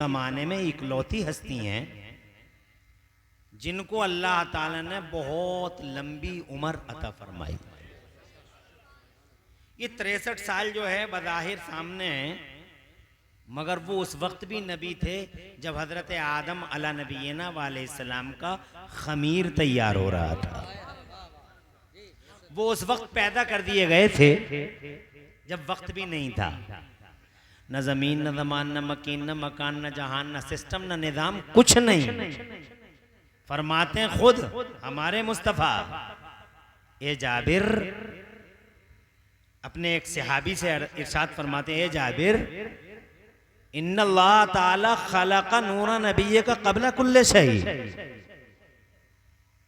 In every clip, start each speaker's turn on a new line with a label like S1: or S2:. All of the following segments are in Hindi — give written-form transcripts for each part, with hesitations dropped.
S1: जमाने में इकलौती हस्ती हैं जिनको अल्लाह ताला ने बहुत लंबी उम्र अता फरमाई। ये 63 साल जो है बज़ाहिर सामने है, मगर वो उस वक्त भी नबी थे जब हजरत आदम अला नबीना वालेसलाम का खमीर तैयार हो रहा था। वो उस वक्त पैदा कर दिए गए थे जब वक्त भी नहीं था, न जमीन न जमान न मकीन न मकान न जहान न सिस्टम न निजाम, कुछ नहीं। फरमाते हैं खुद हमारे मुस्तफ़ा ए जाबिर, अपने एक सहाबी से इरशाद फरमाते हैं, ए जाबिर इन्नल्लाह ताला खलक़ नूरा नबी का क़ब्ल कुल्ले शै।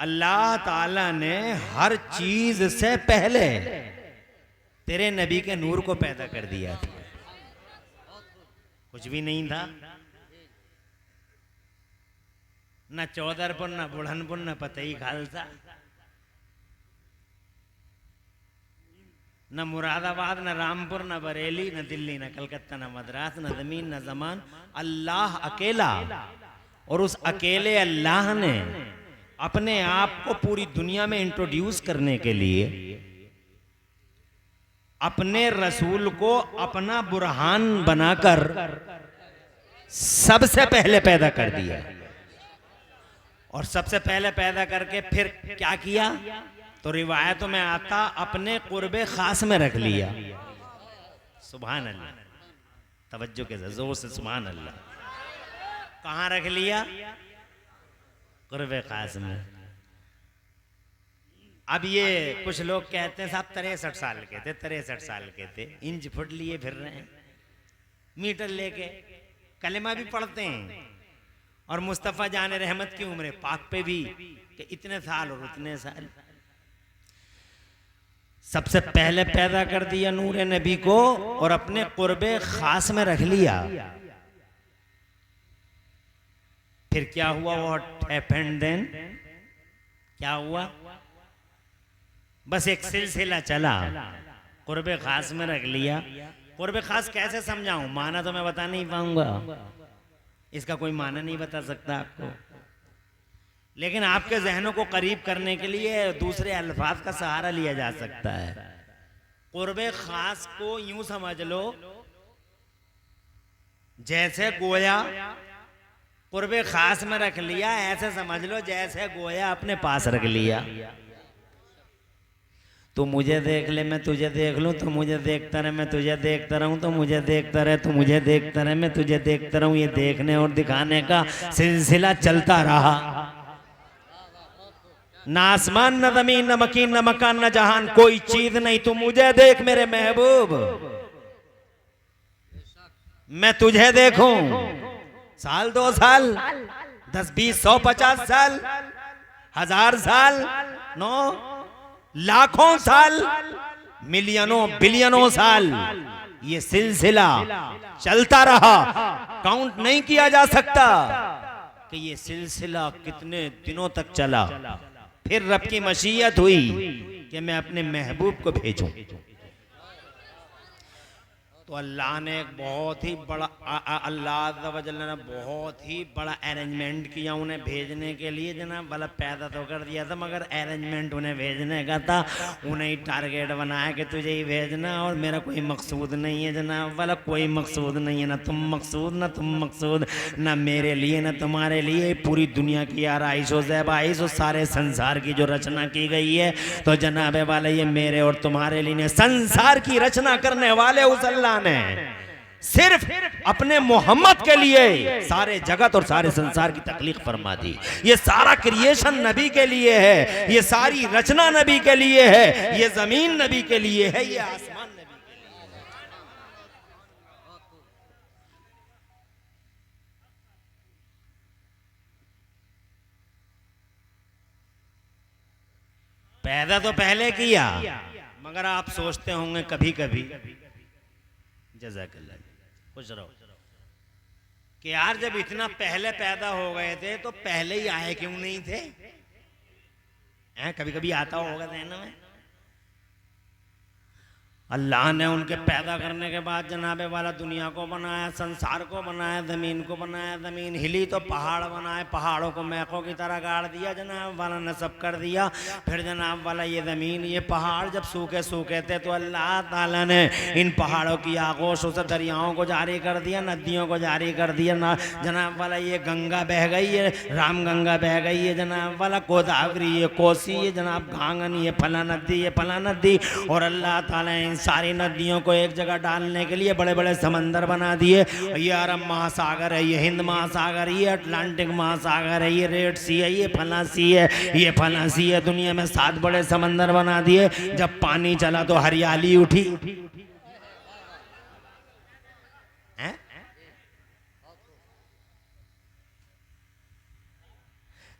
S1: अल्लाह ताला ने हर चीज से पहले तेरे नबी के नूर को पैदा कर दिया था। कुछ भी नहीं था, न चौधरपुर न बुढ़नपुर न पतई खालसा, न मुरादाबाद न रामपुर न बरेली न दिल्ली न कलकत्ता न मद्रास न जमीन न जमान, अल्लाह अकेला। और उस अकेले अल्लाह ने अपने आप को पूरी दुनिया में इंट्रोड्यूस करने के लिए अपने रसूल को अपना बुरहान बनाकर सबसे पहले पैदा कर दिया। और सबसे पहले पैदा करके फिर क्या किया, तो रिवायतों में आता अपने कुर्बे खास में रख लिया। सुभान अल्लाह, तवज्जो के जोर से सुभान अल्लाह। कहां रख लिया? कुर्बे खास में। अब ये कुछ लोग कहते हैं साहब 63 साल के थे, 63 साल के थे, इंच फुट लिए फिर रहे हैं, मीटर लेके कलेमा भी पढ़ते हैं। और मुस्तफ़ा जाने रहमत की उम्र पाक पे भी कि इतने साल और उतने साल। सबसे पहले पैदा कर दिया नूर नबी को और अपने कुर्बे खास में रख लिया। फिर क्या हुआ? What happened then? क्या हुआ? बस एक सिलसिला चला, कुर्बे खास में रख लिया। कुर्बे खास कैसे समझाऊं, माना तो मैं बता नहीं पाऊंगा, इसका कोई माना नहीं बता सकता आपको, लेकिन आपके जहनों को करीब करने के लिए दूसरे अल्फाज का सहारा लिया जा सकता है। कुर्बे खास को यूं समझ लो जैसे गोया कुर्बे खास में रख लिया, ऐसे समझ लो जैसे गोया अपने पास रख लिया। तू मुझे देख ले मैं तुझे देख लूं, तो मुझे देखता रहे मैं तुझे देखता रहूं, तो मुझे देखता रहे तो मुझे देखता रहे मैं तुझे देखता रहूं। ये देखने और दिखाने का सिलसिला चलता रहा। न आसमान न जमीन न मकीन न मकान न जहान, कोई चीज नहीं, तू मुझे देख मेरे महबूब, मैं तुझे देखूं। साल 2 साल 10 20 100 50 साल 1000 साल 9 लाखों साल मिलियनों बिलियनों साल ये सिलसिला चलता रहा। काउंट नहीं किया जा सकता कि ये सिलसिला कितने दिनों तक चला। फिर रब की मशीयत हुई कि मैं अपने महबूब को भेजूं, तो अल्लाह ने एक बहुत ही बड़ा अल्लाह अज़्ज़ व जल्ल ने बहुत ही बड़ा अरेंजमेंट किया उन्हें भेजने के लिए। जनाब वाला पैदा तो कर दिया था, मगर अरेंजमेंट उन्हें भेजने का था। उन्हें ही टारगेट बनाया कि तुझे ही भेजना, और मेरा कोई मकसूद नहीं है जनाब वाला, कोई मकसूद नहीं है। ना तुम मकसूद ना तुम मकसूद, ना मेरे लिए ना तुम्हारे लिए, पूरी दुनिया की आराइश व ज़ैबाइश और सारे संसार की जो रचना की गई है, तो जनाब वाले ये मेरे और तुम्हारे लिए, संसार की रचना करने वाले उस अल्लाह ने सिर्फ अपने मोहम्मद के लिए सारे जगत और सारे संसार की तख्लीक फरमा दी। ये सारा क्रिएशन नबी के लिए है, ये सारी रचना नबी के लिए है, ये जमीन नबी के लिए है, ये आसमान नबी के लिए है। पैदा तो पहले किया, मगर आप सोचते होंगे कभी कभी, जज़ाकल्लाह खुश रहो, कि यार जब इतना पहले पैदा हो गए थे तो पहले ही आए क्यों नहीं थे? कभी कभी आता होगा ज़हन में। अल्लाह ने उनके पैदा करने के बाद जनाबे वाला दुनिया को बनाया, संसार को बनाया, ज़मीन को बनाया। ज़मीन हिली तो पहाड़ बनाए, पहाड़ों को मैकों की तरह गाड़ दिया जनाब वाला, नसब कर दिया। फिर जनाब वाला ये ज़मीन ये पहाड़ जब सूखे सूखे थे तो अल्लाह ताला ने इन पहाड़ों की आगोशों से दरियाओं को जारी कर दिया, नदियों को जारी कर दिया ना जनाब वाला। ये गंगा बह गई है, राम गंगा बह गई है जनाब वाला, गोदावरी ये कोसी ये जनाब घांगन ये फला नदी ये फला नदी। और अल्लाह ताला इन सारी नदियों को एक जगह डालने के लिए बड़े बड़े समंदर बना दिए। ये अरब महासागर है, ये हिंद महासागर, ये अटलांटिक महासागर है, ये रेड सी है, ये फला सी है, ये फला सी है। दुनिया में 7 बड़े समंदर बना दिए। जब पानी चला तो हरियाली उठी।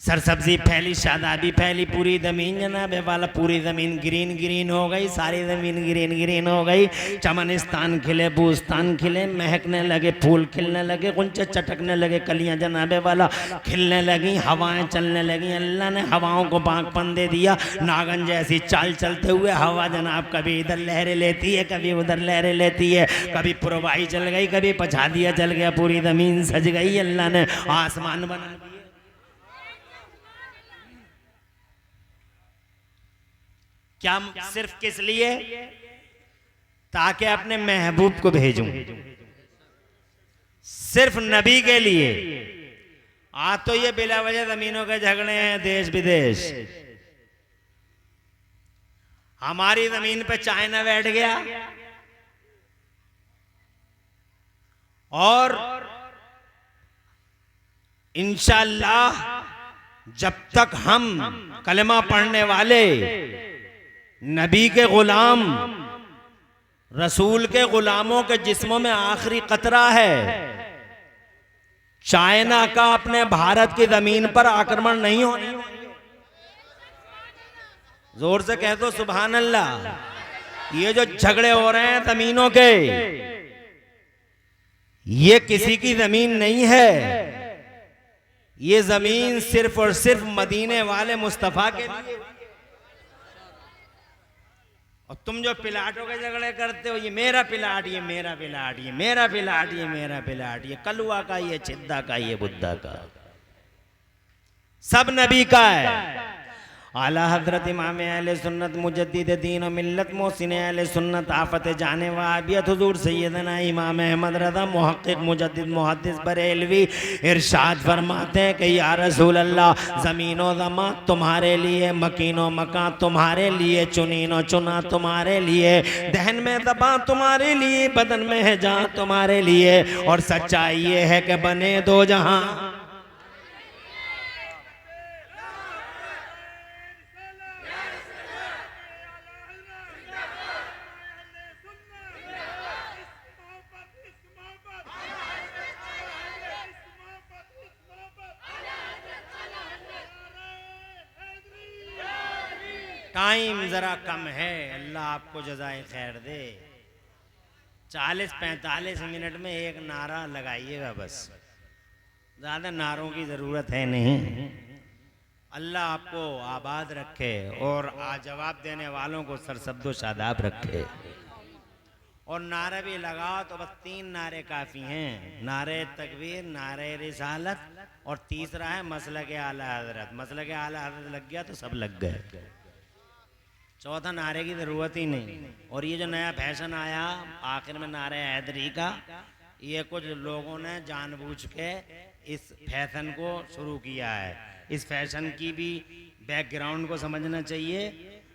S1: सरसब्जी फैली, शादाबी फैली, पूरी ज़मीन जनाब वाला पूरी ज़मीन ग्रीन ग्रीन हो गई, सारी ज़मीन ग्रीन ग्रीन हो गई। चमनिस्तान खिले, बूस्तान खिले, महकने लगे, फूल खिलने लगे, गुंचे चटकने लगे, कलियां जनाब वाला खिलने लगी, हवाएं चलने लगी। अल्लाह ने हवाओं को बांकपन दे दिया। नागन जैसी चाल चलते हुए हवा जनाब कभी इधर लहरें लेती है, कभी उधर लहरें लेती है, कभी पुरवाई चल गई, कभी पछादिया चल गया, पूरी ज़मीन सज गई। अल्लाह ने आसमान बना दिया। क्या सिर्फ किस लिए? ताकि अपने महबूब को भेजूं, सिर्फ नबी के लिए। आज तो ये बिला वजह जमीनों के झगड़े हैं देश विदेश। हमारी जमीन पे चाइना बैठ गया और इंशाअल्लाह जब तक हम कलमा पढ़ने वाले नबी के गुलाम रसूल के गुलामों के जिस्मों में आखिरी कतरा है, चाइना का अपने भारत की जमीन पर आक्रमण नहीं होने। जोर से कह दो सुभान अल्लाह। ये जो झगड़े हो रहे हैं जमीनों के, ये किसी की जमीन नहीं है। ये जमीन सिर्फ और सिर्फ मदीने वाले मुस्तफा के लिए। और तुम जो पिलाटों के झगड़े करते हो, ये मेरा पिलाट, ये मेरा पिलाट, ये मेरा पिलाट, ये मेरा पिलाट, ये कलुआ का, ये छिद्दा का, ये बुद्धा का, सब नबी का है। आला हजरत इमाम अहले सुन्नत मुजद्दिद दीन और मिल्लत मोहसिन अहले सुन्नत आफत जाने वाबियत हुजूर सैयदना इमाम अहमद रज़ा मुहक्किक मुजद्दिद मुहद्दिस बरेलवी इरशाद फरमाते हैं कि या रसूल अल्लाह, ज़मीनो ज़मा तुम्हारे लिए, मकीनो मकान तुम्हारे लिए, चुनीनो चुना तुम्हारे लिए, दहन में दबा तुम्हारे लिए, बदन में है जहां तुम्हारे लिए। और सच्चाई ये है कि बने दो जहां। टाइम जरा कम है, अल्लाह आपको जज़ाए खैर दे। 40-45 मिनट में एक नारा लगाइएगा बस, ज़्यादा नारों की ज़रूरत है नहीं। अल्लाह आपको आबाद रखे और जवाब देने वालों को सरसब्दो शादाब रखे। और नारे भी लगाओ तो बस 3 नारे काफ़ी हैं, नारे तकबीर, नारे रिसालत और तीसरा है मसलक आला हज़रत। मसलक आला हज़रत लग गया तो सब लग गए, चौथा नारे की ज़रूरत ही नहीं। और ये जो नया फैशन आया आखिर में नारे हैदरी का, ये कुछ लोगों ने जानबूझ के इस फैशन को शुरू किया है। इस फैशन की भी बैकग्राउंड को समझना चाहिए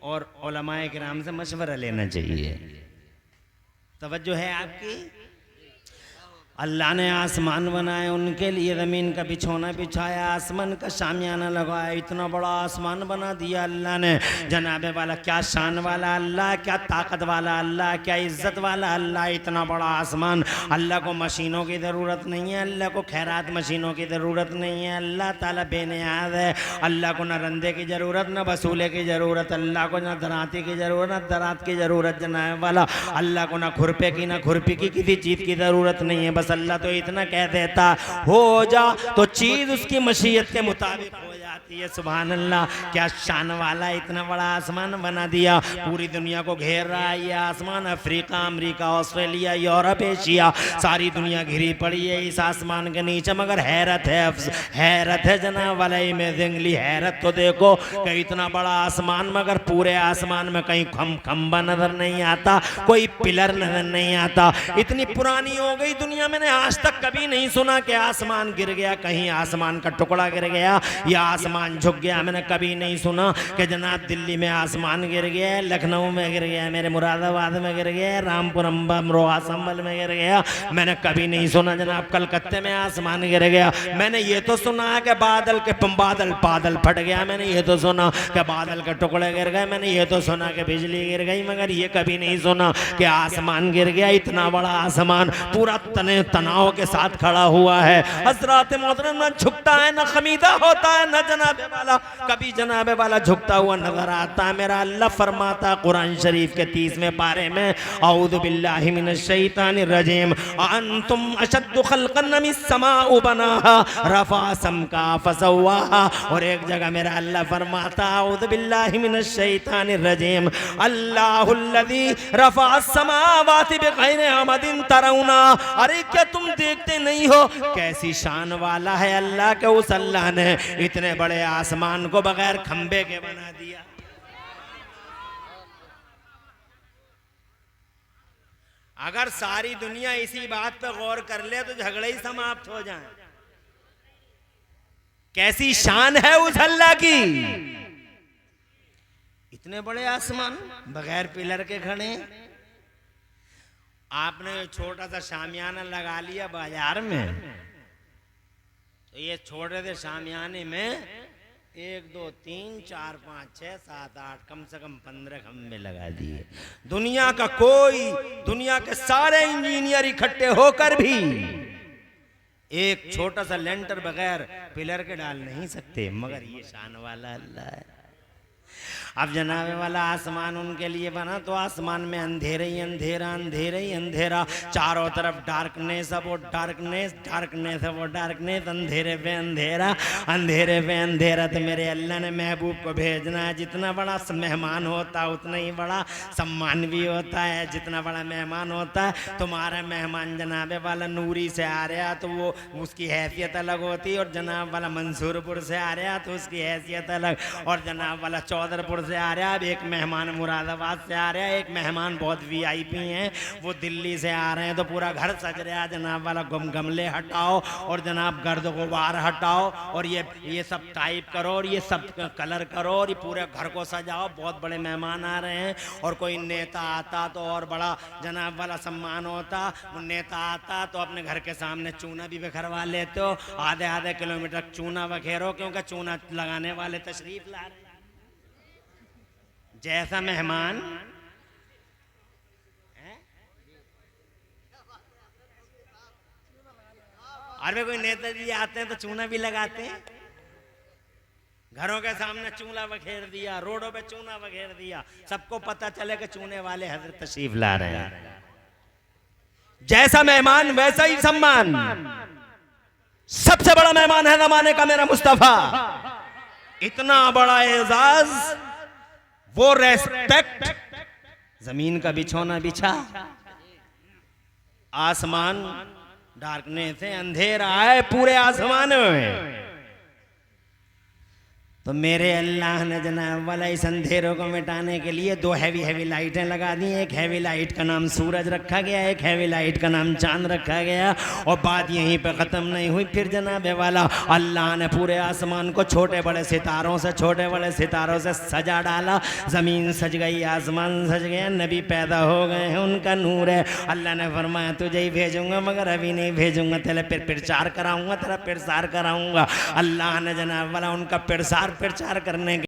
S1: और उलमाए किराम से मशवरा लेना चाहिए। तवज्जो है आपकी? अल्लाह ने आसमान बनाए, उनके लिए ज़मीन का बिछौना बिछाया, आसमान का शामियाना लगाया, इतना बड़ा आसमान बना दिया अल्लाह ने। जनाबे वाला क्या शान वाला अल्लाह, क्या ताकत वाला अल्लाह, क्या इज्जत वाला अल्लाह, इतना बड़ा आसमान। अल्लाह को मशीनों की ज़रूरत नहीं है, अल्लाह को खैरात मशीनों की ज़रूरत नहीं है। अल्लाह ताला बेनियाज़ है। अल्लाह को न रंदे की ज़रूरत, न वसूले की ज़रूरत, अल्लाह को न दराती की ज़रूरत, न दरात की ज़रूरत। जनाब वाला अल्लाह को न खुरपे की न खुरपी की किसी चीज़ की ज़रूरत नहीं है। बस अल्लाह तो इतना कह देता हो जा तो चीज उसकी मशीयत के मुताबिक हो जाए। जाती है। सुभान अल्लाह, क्या शान वाला, इतना बड़ा आसमान बना दिया, पूरी दुनिया को घेर रहा है ये आसमान। Africa, America, Australia, Europe, Asia, सारी दुनिया घिरी पड़ी है इस आसमान के नीचे। मगर हैरत है, हैरत है जनाब वाला में जंगली हैरत तो देखो कि इतना बड़ा आसमान, मगर पूरे आसमान में कहीं खंबा नजर नहीं आता, कोई पिलर नजर नहीं आता। इतनी पुरानी हो गई दुनिया, मैंने आज तक कभी नहीं सुना कि आसमान गिर गया, कहीं आसमान का टुकड़ा गिर गया या आसमान झुक गया। मैंने कभी नहीं सुना कि जनाब दिल्ली में आसमान गिर गया, लखनऊ में गिर गया, मेरे मुरादाबाद में गिर गया, रामपुर अमरोहा संभल में गिर गया। मैंने कभी नहीं सुना जनाब कलकत्ते में आसमान गिर गया। मैंने ये तो सुना है कि बादल फट गया, मैंने ये तो सुना कि बादल के टुकड़े गिर गए, मैंने ये तो सुना कि बिजली गिर गई, मगर ये कभी नहीं सुना कि आसमान गिर गया। इतना बड़ा आसमान पूरा तनाव के साथ खड़ा हुआ है। हजरत मोहतरम न झुकता है, न खमीदा होता है, न जनाबे वाला कभी जनाबे वाला झुकता हुआ नजर आता है। मेरा अल्लाह फरमाता कुरान शरीफ के 30वें पारे में, औज़ु बिल्लाहि मिनश शैतानिर रजीम, अंतुम अशद्दु खल्कन मिस समाउ बनाहा रफा समका फसवाहा। और एक जगह मेरा अल्लाह फरमाता, औज़ु बिल्लाहि मिनश शैतानिर रजीम, अल्लाहुल्लज़ी रफा समावाति बिगैरि अमदिन तरौना। अरे क्या तुम देखते नहीं हो कैसी शान वाला है अल्लाह के उस अल्लाह ने इतने बड़े आसमान को बगैर खंबे के बना दिया। अगर सारी दुनिया इसी बात पे गौर कर ले तो झगड़े ही समाप्त हो जाएं। कैसी शान है उस अल्लाह की, इतने बड़े आसमान बगैर पिलर के खड़े। आपने छोटा सा शामियाना लगा लिया बाजार में, तो ये छोटे से शामियाने में 1 2 3 4 5 6 7 8 कम से कम 15 खंबे लगा दिए। दुनिया के सारे इंजीनियर इकट्ठे होकर भी एक छोटा सा लेंटर बगैर पिलर के डाल नहीं सकते, मगर ये शान वाला अल्लाह है। अब जनाबे वाला आसमान उनके लिए बना, तो आसमान में अंधेरे ही अंधेरा, अंधेरे ही अंधेरा, चारों तरफ डार्कनेस, अब वो डार्कनेस, डार्कनेस है वो डार्कनेस, अंधेरे पे अंधेरा, अंधेरे पे अंधेरा। तो मेरे अल्लाह ने महबूब को भेजना है। जितना बड़ा मेहमान होता है उतना ही बड़ा सम्मान भी होता है। जितना बड़ा मेहमान होता है, तुम्हारा मेहमान जनाबे वाला नूरी से आ रहा तो वो उसकी हैसियत अलग होती है, और जनाब वाला मंसूरपुर से आ रहा तो उसकी हैसियत अलग, और जनाब वाला चौधरपुर से आ रहा है, अब एक मेहमान मुरादाबाद से आ रहा है, एक मेहमान बहुत वीआईपी हैं वो दिल्ली से आ रहे हैं, तो पूरा घर सज रहा है। जनाब वाला गमले हटाओ और जनाब गर्द गुबार हटाओ और ये सब टाइप करो और ये सब कलर करो और ये पूरे घर को सजाओ। बहुत बड़े मेहमान आ रहे हैं, और कोई नेता आता तो और बड़ा जनाब वाला सम्मान होता। वो नेता आता तो अपने घर के सामने चूना भी बिखरवा लेते हो, आधे आधे किलोमीटर चूना बखेरो, क्योंकि चूना लगाने वाले तशरीफ ला रहे। जैसा मेहमान अरे कोई नेताजी आते हैं तो चूना भी लगाते हैं, घरों के सामने चूना बखेर दिया, रोडों पे चूना बखेर दिया, सबको पता चले कि चूने वाले हजरत तशरीफ ला रहे हैं। जैसा मेहमान वैसा ही सम्मान। सबसे बड़ा मेहमान है जमाने का मेरा मुस्तफा। इतना बड़ा एजाज, वो रेस्पेक्ट, जमीन का बिछौना बिछा, आसमान डार्कनेस है, अंधेरा है पूरे आसमान में, तो मेरे अल्लाह ने जनाब वाला इस अंधेरों को मिटाने के लिए 2 हैवी लाइटें लगा दी। एक हैवी लाइट का नाम सूरज रखा गया, एक हैवी लाइट का नाम चांद रखा गया। और बात यहीं पे ख़त्म नहीं हुई, फिर जनाब वाला अल्लाह ने पूरे आसमान को छोटे बड़े सितारों से सजा डाला। ज़मीन सज गई, आसमान सज गया, नबी पैदा हो गए हैं, उनका नूर है। अल्लाह ने फरमाया तुझे ही भेजूंगा, मगर अभी नहीं भेजूंगा, तेरे प्रचार कराऊंगा, तेरा प्रसार कराऊंगा। अल्लाह ने जनाब वाला उनका प्रचार करने के